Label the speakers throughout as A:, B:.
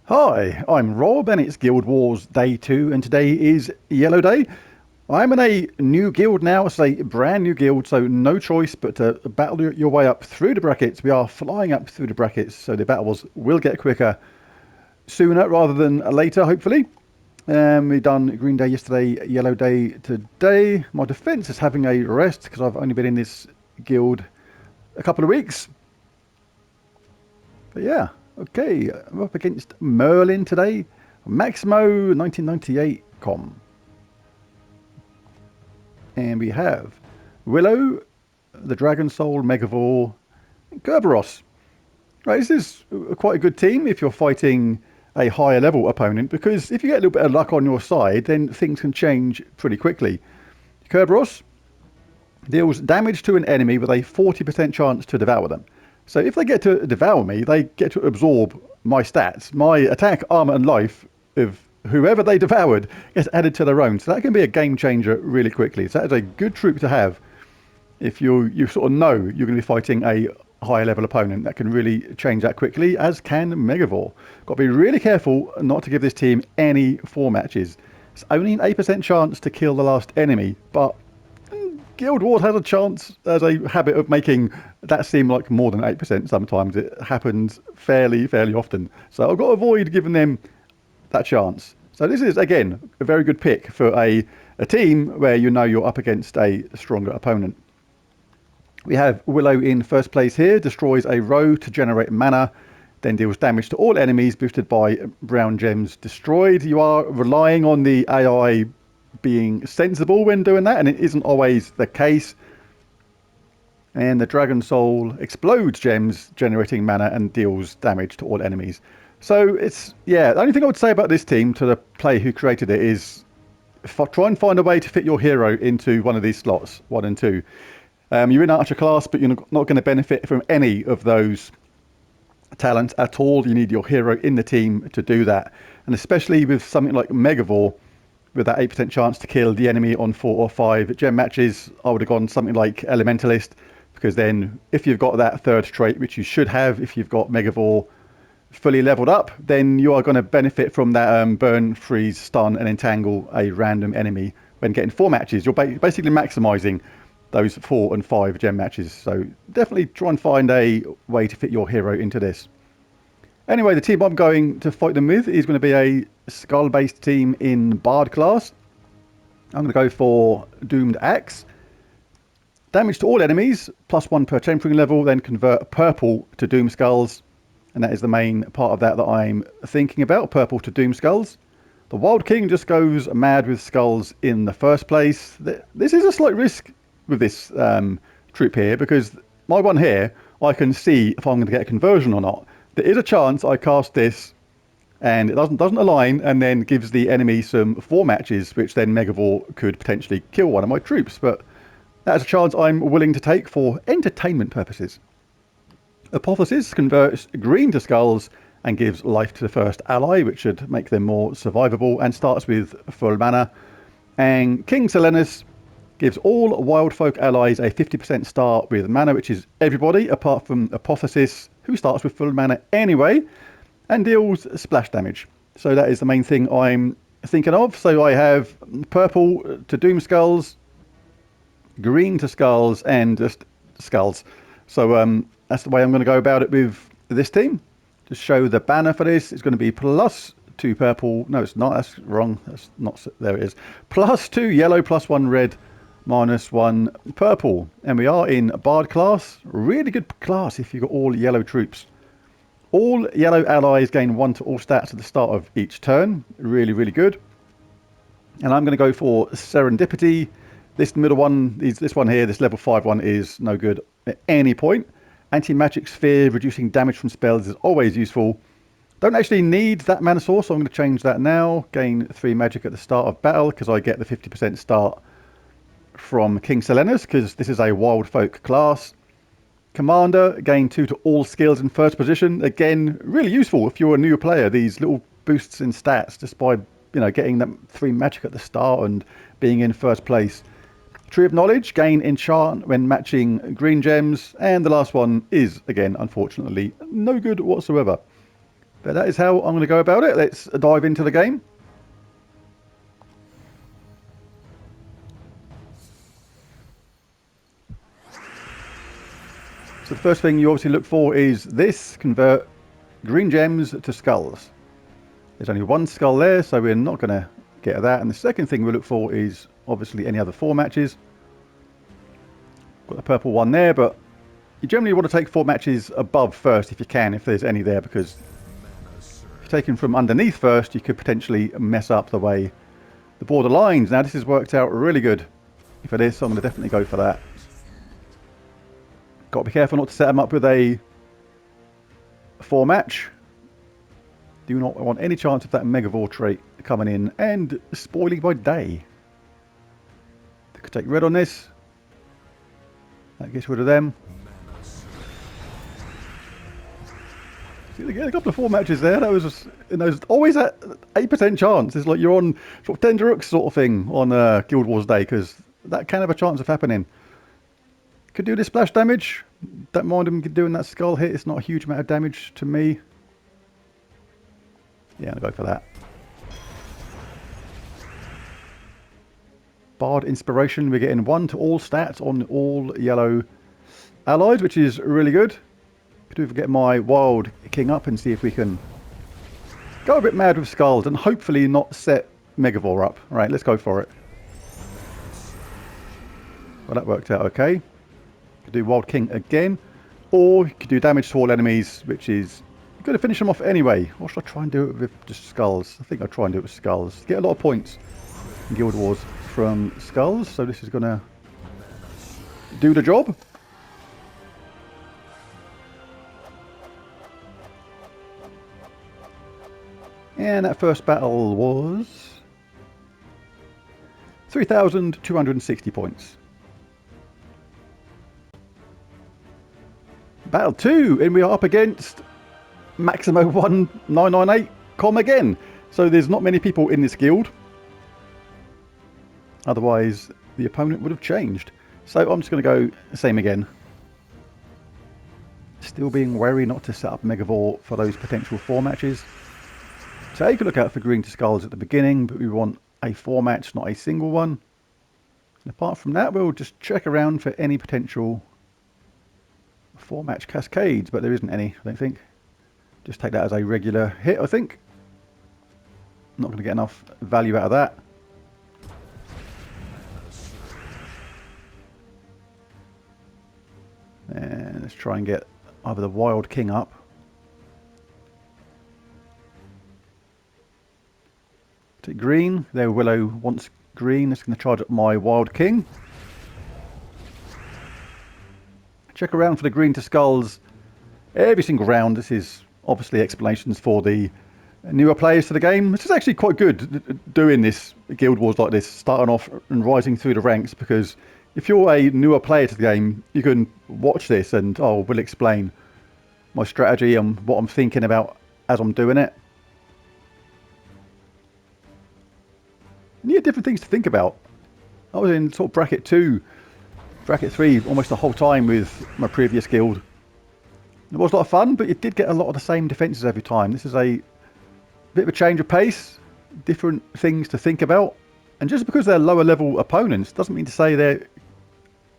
A: Hi, I'm Rob and it's Guild Wars Day 2 and today is Yellow Day. I'm in a new guild now, it's a brand new guild, so no choice but to battle your way up through the brackets. We are flying up through the brackets, so the battles will get quicker sooner rather than later, hopefully. We've done Green Day yesterday, Yellow Day today. My defense is having a rest because I've only been in this guild a couple of weeks. But yeah, okay, I'm up against Merlin today. Maximo 1998 com. And we have Willow, the Dragon Soul, Megavore, and Kerberos. Right, this is quite a good team if you're fighting a higher level opponent, because if you get a little bit of luck on your side, then things can change pretty quickly. Kerberos deals damage to an enemy with a 40% chance to devour them. So if they get to devour me, they get to absorb my stats. My attack, armor, and life of whoever they devoured gets added to their own. So that can be a game changer really quickly. So that is a good troop to have if you sort of know you're going to be fighting a higher level opponent. That can really change that quickly, as can Megavore. Got to be really careful not to give this team any 4 matches. It's only an 8% chance to kill the last enemy, but Guild Wars has a chance, as a habit of making that seem like more than 8% sometimes. It happens fairly often. So I've got to avoid giving them that chance. So this is, again, a very good pick for a team where you know you're up against a stronger opponent. We have Willow in first place here, destroys a row to generate mana, then deals damage to all enemies, boosted by brown gems destroyed. You are relying on the AI being sensible when doing that, and it isn't always the case. And the Dragon Soul explodes gems, generating mana and deals damage to all enemies. So it's, yeah, the only thing I would say about this team to the player who created it is try and find a way to fit your hero into one of these slots, 1 and 2. You're in Archer class, but you're not going to benefit from any of those talents at all. You need your hero in the team to do that. And especially with something like Megavore, with that 8% chance to kill the enemy on 4 or 5 gem matches, I would have gone something like Elementalist, because then if you've got that third trait, which you should have if you've got Megavore fully leveled up, then you are going to benefit from that burn, freeze, stun and entangle a random enemy when getting 4 matches. You're basically maximizing those 4 and 5 gem matches. So definitely try and find a way to fit your hero into this. Anyway, the team I'm going to fight them with is going to be a Skull-based team in Bard class. I'm going to go for Doomed Axe. Damage to all enemies, +1 per tempering level, then convert purple to Doom Skulls. And that is the main part of that I'm thinking about, purple to Doom Skulls. The Wild King just goes mad with skulls in the first place. This is a slight risk with this troop here, because my one here, I can see if I'm going to get a conversion or not. There is a chance I cast this and it doesn't align, and then gives the enemy some 4 matches, which then Megavore could potentially kill one of my troops. But that's a chance I'm willing to take for entertainment purposes. Apotheosis converts green to skulls and gives life to the first ally, which should make them more survivable, and starts with full mana. And King Selenus gives all wild folk allies a 50% start with mana, which is everybody apart from Apotheosis, who starts with full mana anyway, and deals splash damage. So that is the main thing I'm thinking of. So I have purple to Doom Skulls, green to Skulls, and just Skulls. So that's the way I'm going to go about it with this team. To show the banner for this, it's going to be +2 purple. No, it's not. That's wrong. That's not. There it is. +2 yellow, +1 red, -1 purple. And we are in Bard class. Really good class if you've got all yellow troops. All yellow allies gain 1 to all stats at the start of each turn. Really good. And I'm going to go for Serendipity. This middle one, this one here, this level 5 one, is no good at any point. Anti-magic sphere, reducing damage from spells, is always useful. Don't actually need that mana source, so I'm going to change that now. Gain 3 magic at the start of battle, because I get the 50% start from King Selenus, because this is a wild folk class. Commander, gain 2 to all skills in first position. Again, really useful if you're a new player. These little boosts in stats just by getting that 3 magic at the start and being in first place. Tree of Knowledge, gain enchant when matching green gems. And the last one is, again, unfortunately, no good whatsoever. But that is how I'm going to go about it. Let's dive into the game. So the first thing you obviously look for is this: convert green gems to skulls. There's only one skull there, so we're not going to get that. And the second thing we look for is obviously any other 4 matches. Got the purple one there, but you generally want to take 4 matches above first if you can, if there's any there, because if you're taking from underneath first, you could potentially mess up the way the border lines. Now this has worked out really good for this, so I'm going to definitely go for that. Got to be careful not to set them up with a 4 match. Do not want any chance of that Megavore trait coming in and spoiling my day. I could take red on this. That gets rid of them. See, they get a couple of 4 matches there. That was just, you know, always that 8% chance. It's like you're on sort of Tenderhooks sort of thing on Guild Wars Day, because that can have a chance of happening. Could do this splash damage. Don't mind him doing that skull hit. It's not a huge amount of damage to me. Yeah, I'll go for that. Bard Inspiration. We're getting 1 to all stats on all yellow allies, which is really good. Could even get my Wild King up and see if we can go a bit mad with skulls and hopefully not set Megavore up. Right, let's go for it. Well, that worked out okay. Could do Wild King again, or you could do damage to all enemies, which is going to finish them off anyway. Or should I try and do it with just skulls? I think I'll try and do it with skulls. Get a lot of points in Guild Wars from skulls, so this is going to do the job. And that first battle was 3,260 points. Battle 2, and we are up against Maximo 1998 Com again. So there's not many people in this guild. Otherwise, the opponent would have changed. So I'm just going to go same again. Still being wary not to set up Megavore for those potential 4 matches. So you can look out for green to skulls at the beginning, but we want a 4 match, not a single one. And apart from that, we'll just check around for any potential 4 match cascades, but there isn't any, I don't think. Just take that as a regular hit, I think. Not going to get enough value out of that. And let's try and get either the Wild King up. Take green. There, Willow wants green. That's going to charge up my Wild King. Check around for the green to skulls every single round. This is obviously explanations for the newer players to the game. This is actually quite good doing this Guild Wars like this, starting off and rising through the ranks, because if you're a newer player to the game, you can watch this and we'll explain my strategy and what I'm thinking about as I'm doing it. And you get different things to think about. I was in sort of bracket 2, bracket 3 almost the whole time with my previous guild. It was a lot of fun, but you did get a lot of the same defences every time. This is a bit of a change of pace, different things to think about. And just because they're lower level opponents doesn't mean to say they're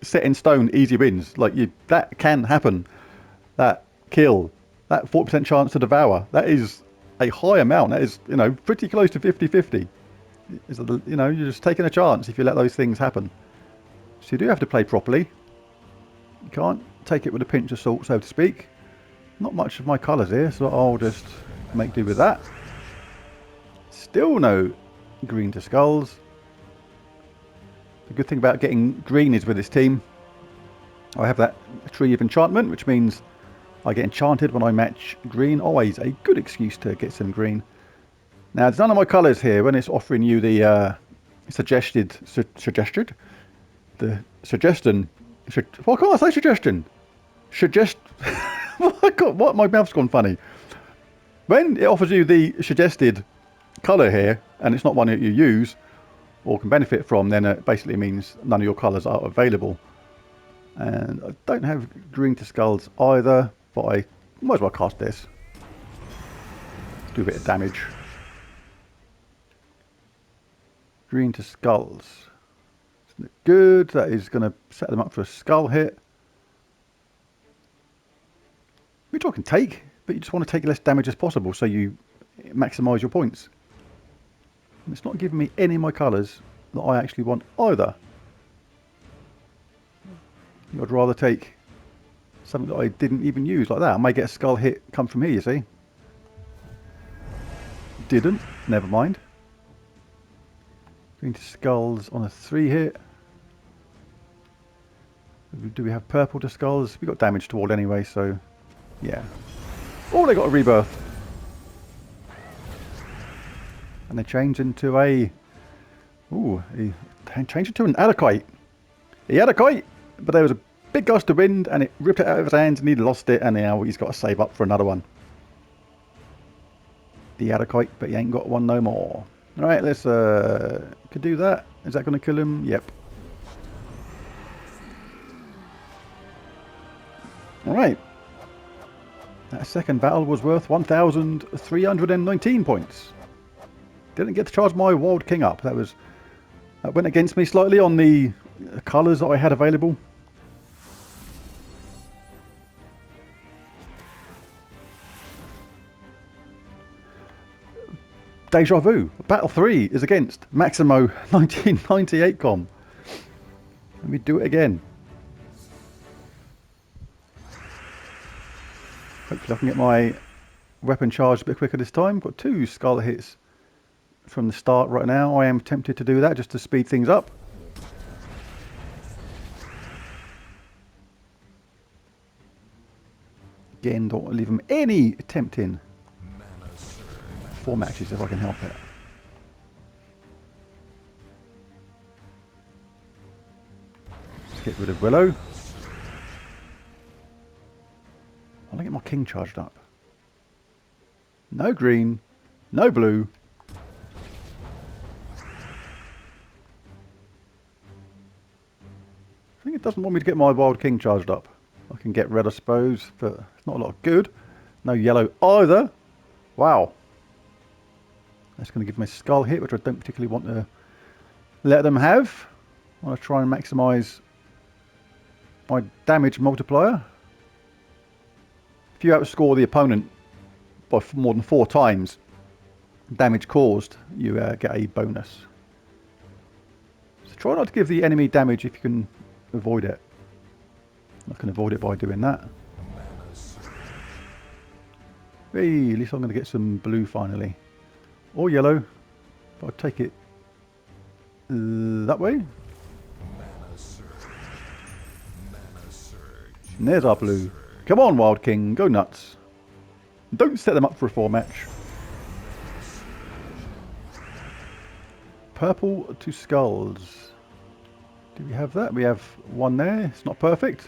A: set in stone easy wins. Like, that can happen. That kill, that 40% chance to devour, that is a high amount. That is, you know, pretty close to 50-50. You know, you're just taking a chance if you let those things happen. So you do have to play properly. You can't take it with a pinch of salt, so to speak. Not much of my colours here, so I'll just make do with that. Still no green to skulls. The good thing about getting green is with this team, I have that tree of enchantment, which means I get enchanted when I match green. Always a good excuse to get some green. Now, there's none of my colours here when it's offering you the suggestion. Why can't I say suggestion? What? My mouth's gone funny. When it offers you the suggested colour here, and it's not one that you use or can benefit from, then it basically means none of your colours are available. And I don't have green to skulls either, but I might as well cast this. do a bit of damage. Green to skulls. Isn't it good? That is going to set them up for a skull hit. Which I can take, but you just want to take less damage as possible so you maximise your points. And it's not giving me any of my colours that I actually want either. I'd rather take something that I didn't even use like that. I may get a skull hit come from here, you see. Didn't. Never mind. Going to skulls on a 3 hit. Do we have purple to skulls? We got damage to all anyway, so yeah. Oh, they got a rebirth. And they change into a... Ooh, he changed it to an Alakite. He had a kite, but there was a big gust of wind and it ripped it out of his hands and he lost it, and now he's got to save up for another one. He had a kite, but he ain't got one no more. Alright, let's could do that. Is that going to kill him? Yep. Alright. That second battle was worth 1,319 points. Didn't get to charge my Wild King up. That went against me slightly on the colours that I had available. Deja vu. Battle 3 is against Maximo 1998 com. Let me do it again. Hopefully I can get my weapon charged a bit quicker this time. Got 2 Scarlet hits from the start right now. I am tempted to do that just to speed things up. Again, don't want to leave them any tempting 4 matches if I can help it. Let's get rid of Willow. I want to get my king charged up. No green, no blue. I think it doesn't want me to get my wild king charged up. I can get red, I suppose, but it's not a lot of good. No yellow either. Wow. That's going to give me a skull hit, which I don't particularly want to let them have. I want to try and maximise my damage multiplier. If you outscore the opponent by more than 4 times damage caused, you get a bonus. So try not to give the enemy damage if you can avoid it. I can avoid it by doing that. Hey, at least I'm going to get some blue finally. Or yellow. But I'll take it that way. And there's our blue. Come on, Wild King, go nuts. Don't set them up for a 4 match. Purple to skulls. Do we have that? We have 1 there. It's not perfect.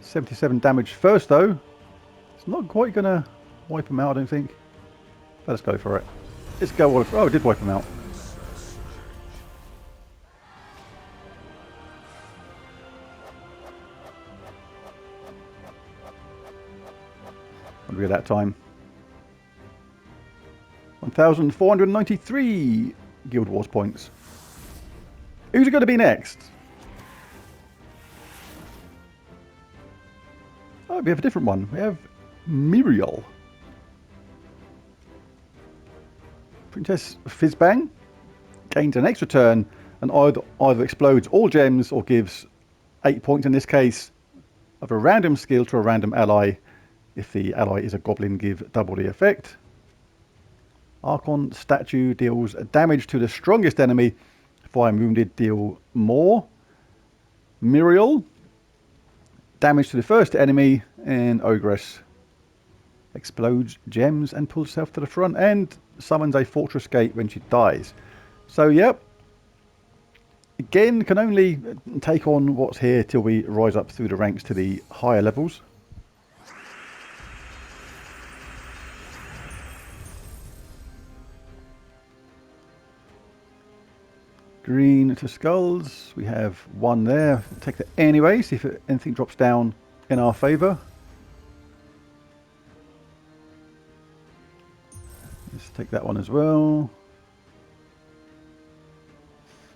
A: 77 damage first though. It's not quite going to wipe them out, I don't think. Let's go for it. Let's go. Oh, it did wipe them out. What did we get that time? 1,493 Guild Wars points. Who's it going to be next? Oh, we have a different one. We have Muriel. Princess Fizzbang gains an extra turn and either explodes all gems or gives 8 points in this case of a random skill to a random ally. If the ally is a goblin, give double the effect. Archon statue deals damage to the strongest enemy. If I am wounded, deal more. Muriel, damage to the first enemy. And Ogress explodes gems and pulls herself to the front and summons a fortress gate when she dies. So yep, again can only take on what's here till we rise up through the ranks to the higher levels. Green to skulls. We have 1 there. Take that anyway, see if anything drops down in our favour. take that one as well.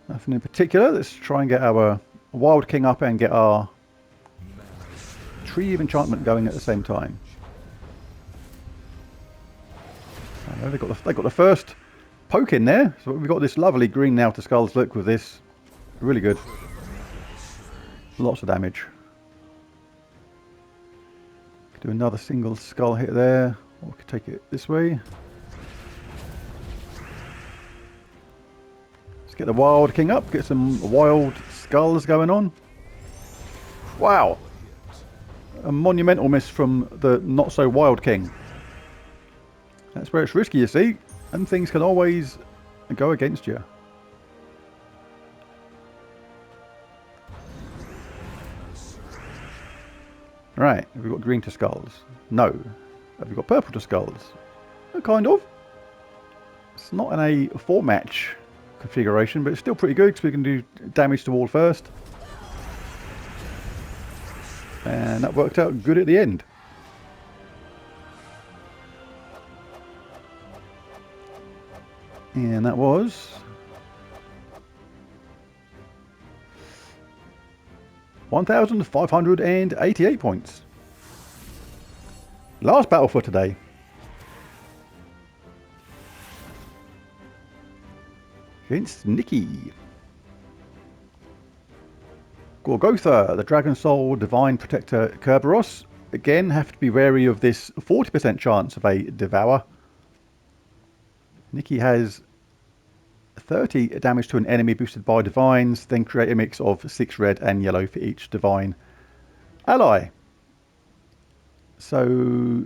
A: Nothing in particular. Let's try and get our Wild King up and get our Tree of Enchantment going at the same time. I know they got the first poke in there. So we've got this lovely green now to skulls look with this. Really good. Lots of damage. Could do another single skull hit there. Or we could take it this way. Let's get the Wild King up. Get some wild skulls going on. Wow. A monumental miss from the not so wild King. That's where it's risky, you see. And things can always go against you. Right, have we got green to skulls? No. Have we got purple to skulls? Kind of. It's not in a 4-match configuration, but it's still pretty good because we can do damage to all first. And that worked out good at the end. And that was 1,588 points. Last battle for today. Against Nikki. Gorgotha, the Dragon Soul Divine Protector Kerberos. Again, have to be wary of this 40% chance of a Devour. Nikki has 30 damage to an enemy boosted by divines, then create a mix of 6 red and yellow for each divine ally. So,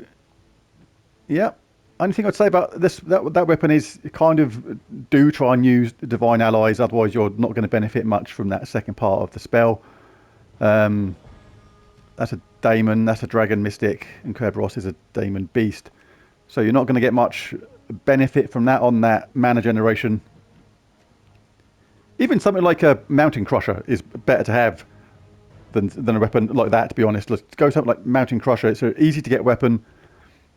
A: yeah. Only thing I'd say about that weapon is kind of do try and use divine allies, otherwise you're not going to benefit much from that second part of the spell. That's a Daemon, that's a Dragon Mystic, and Kerberos is a Daemon Beast. So you're not going to get much benefit from that on that mana generation. Even something like a Mountain Crusher is better to have than a weapon like that, to be honest. Let's go something like Mountain Crusher. It's an easy to get weapon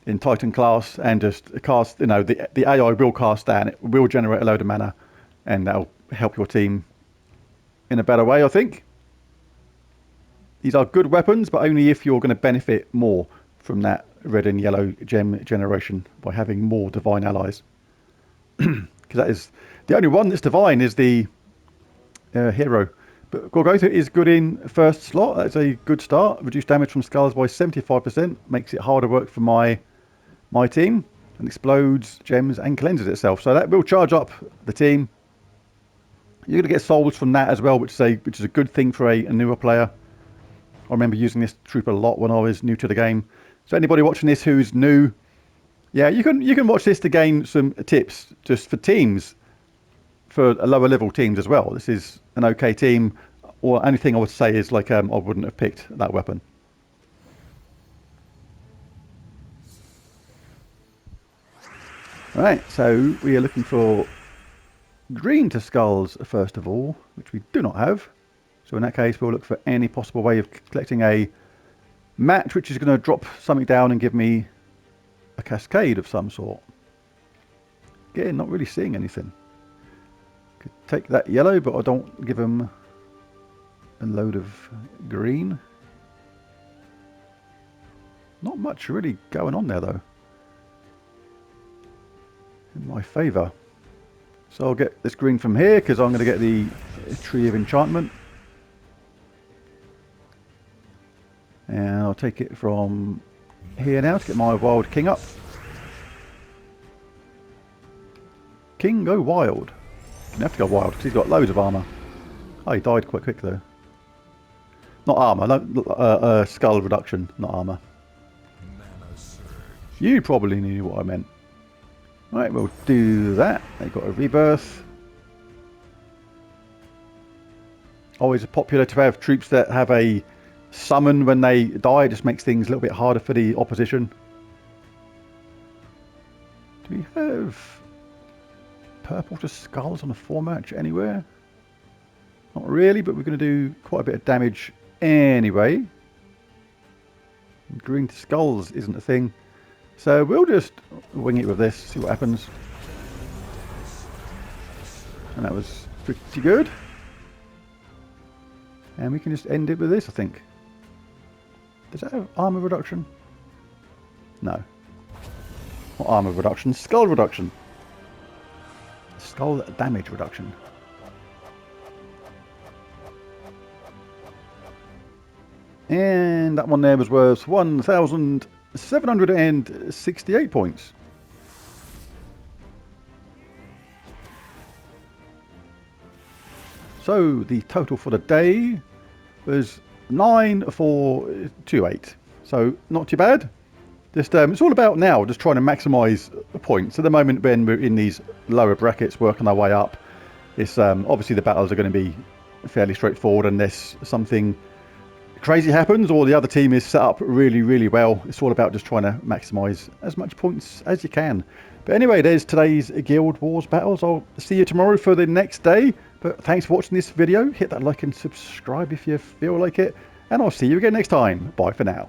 A: in Titan class, and just cast, you know, the AI will cast that and it will generate a load of mana, and that'll help your team in a better way, I think. These are good weapons, but only if you're going to benefit more from that red and yellow gem generation by having more divine allies. Because that is the only one that's divine is the hero. But Gorgotha is good in first slot. That's a good start. Reduced damage from skulls by 75%. Makes it harder work for my team. And explodes gems and cleanses itself. So that will charge up the team. You're going to get souls from that as well, which is a good thing for a newer player. I remember using this troop a lot when I was new to the game. So anybody watching this who's new, yeah, you can watch this to gain some tips just for teams, for lower level teams as well. This is an okay team. Or anything I would say is like I wouldn't have picked that weapon. Right, so we are looking for green to skulls first of all, which we do not have. So in that case, we'll look for any possible way of collecting a match, which is going to drop something down and give me a cascade of some sort. Again, not really seeing anything. Could take that yellow, but I don't give them a load of green. Not much really going on there though, in my favour. So I'll get this green from here because I'm going to get the Tree of Enchantment. And I'll take it from here now to get my Wild King up. King go wild. You have to go wild because he's got loads of armour. Oh, he died quite quick though. Not armour, no, skull reduction, not armour. You probably knew what I meant. Right, we'll do that. They got a rebirth. Always popular to have troops that have a summon when they die. It just makes things a little bit harder for the opposition. Do we have purple to skulls on a 4-match anywhere? Not really, but we're going to do quite a bit of damage anyway. Green to skulls isn't a thing. So we'll just wing it with this, see what happens. And that was pretty good. And we can just end it with this, I think. Does that have armor reduction? No. Not armor reduction, skull reduction. Skull damage reduction. And that one there was worth 1,768 points. So the total for the day was 9,428. So not too bad. Just it's all about now just trying to maximise the points. At the moment when we're in these lower brackets working our way up, it's obviously the battles are going to be fairly straightforward unless something crazy happens or the other team is set up really, really well. It's all about just trying to maximise as much points as you can. But anyway, there's today's Guild Wars battles. I'll see you tomorrow for the next day. But thanks for watching this video. Hit that like and subscribe if you feel like it. And I'll see you again next time. Bye for now.